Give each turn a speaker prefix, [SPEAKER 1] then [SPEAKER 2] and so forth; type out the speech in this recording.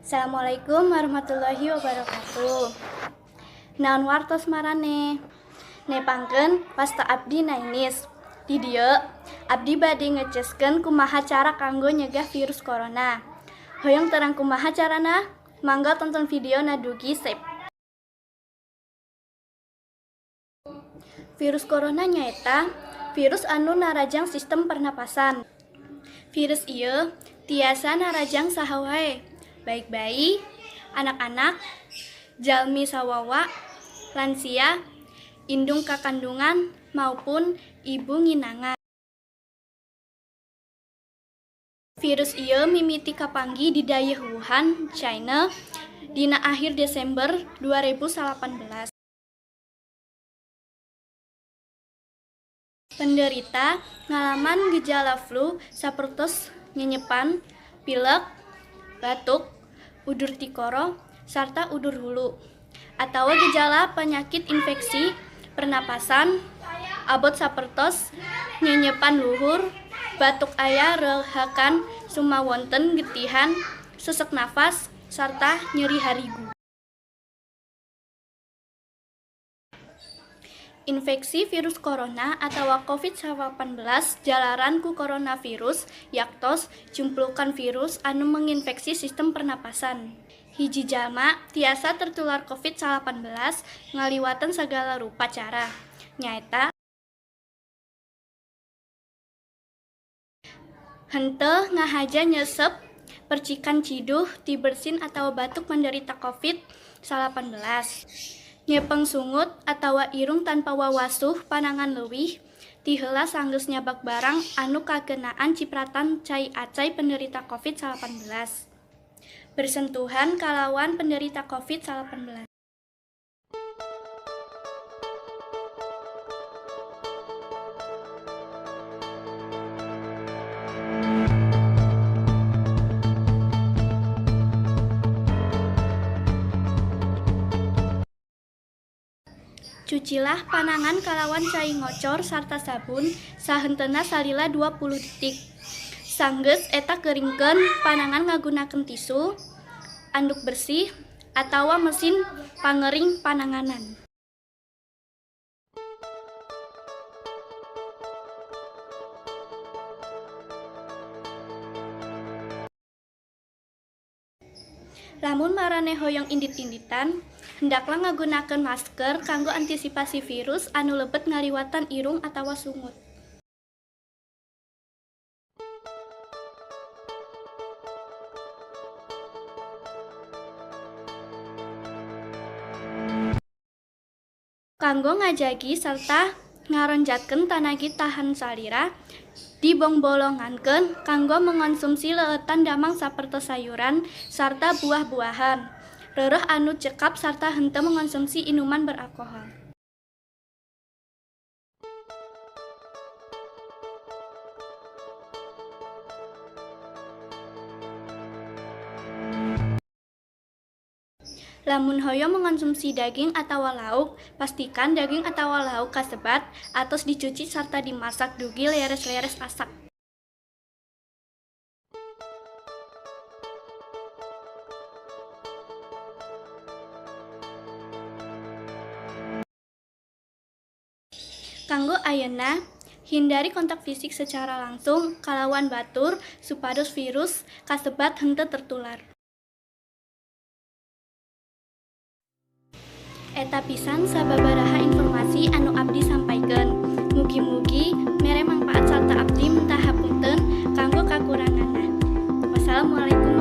[SPEAKER 1] Assalamualaikum warahmatullahi wabarakatuh. Naon wartos marane? Nepangkeun pasta abdi nainis. Di dieu abdi bade ngeceskeun kumaha cara kanggo nyegah virus corona. Hoyong terang kumaha carana? Mangga tonton video nadugi sep. Virus corona nyaeta virus anu narajang sistem pernapasan. Virus ieu tiasa narajang saha wae, baik bayi, anak-anak, jalmi sawawa, lansia, indung kakandungan, maupun ibu nginangan. Virus ieu mimiti kapanggi di daerah Wuhan, China, dina akhir Desember 2018. Penderita ngalaman gejala flu sapertos nyenyepan, pilek, batuk, udur tikoro, sarta udur hulu, atau gejala penyakit infeksi pernapasan abot sapertos nyenyepan luhur, batuk aya rehakan sumawonten getihan, sesek nafas, sarta nyeri harigu. Infeksi virus corona atau COVID-19 jalaran ku coronavirus yaktos jumplukan virus anu menginfeksi sistem pernapasan. Hiji jalma tiasa tertular COVID-19 ngaliwatan segala rupa cara. Nyaeta henteu ngahaja nyesep, percikan ciduh, tibersin atau batuk menderita COVID-19. Nyepeng sungut atawa irung tanpa wawasuh panangan leuwih, ti heula sanggeus nyabak barang anu kagenaan cipratan cai acai penderita COVID-19. Bersentuhan kalawan penderita COVID-19. Cucilah panangan kalawan cai ngocor sarta sabun sahenteuna salila 20 detik. Sanggeus eta keuringkeun panangan ngagunakeun tisu, anduk bersih, atawa mesin pangering pananganan. Lamun marane hoyong indit-inditan, hendaklah ngagunakeun masker kanggo antisipasi virus anu lebet ngaliwatan irung atawa sungut. Kanggo ngajagi sarta ngaronjatkeun tanagi tahan salira, dibongbolongankeun kanggo mengonsumsi leueutan damang sapertos sayuran sarta buah-buahan. Reureuh anu cekap sarta henteu mengonsumsi inuman beralkohol. Lamun hoyong mengonsumsi daging atau lauk, pastikan daging atau lauk kasebat atos dicuci sarta dimasak dugi leres-leres asak. Kanggo ayeuna, hindari kontak fisik secara langsung kalawan batur supados virus kasebat henteu tertular. Eta pisan sababaraha informasi anu abdi sampaikeun. Mugi-mugi mere mangpaat sarta abdi mentah hapunten kanggo kakuranganna. Wassalamualaikum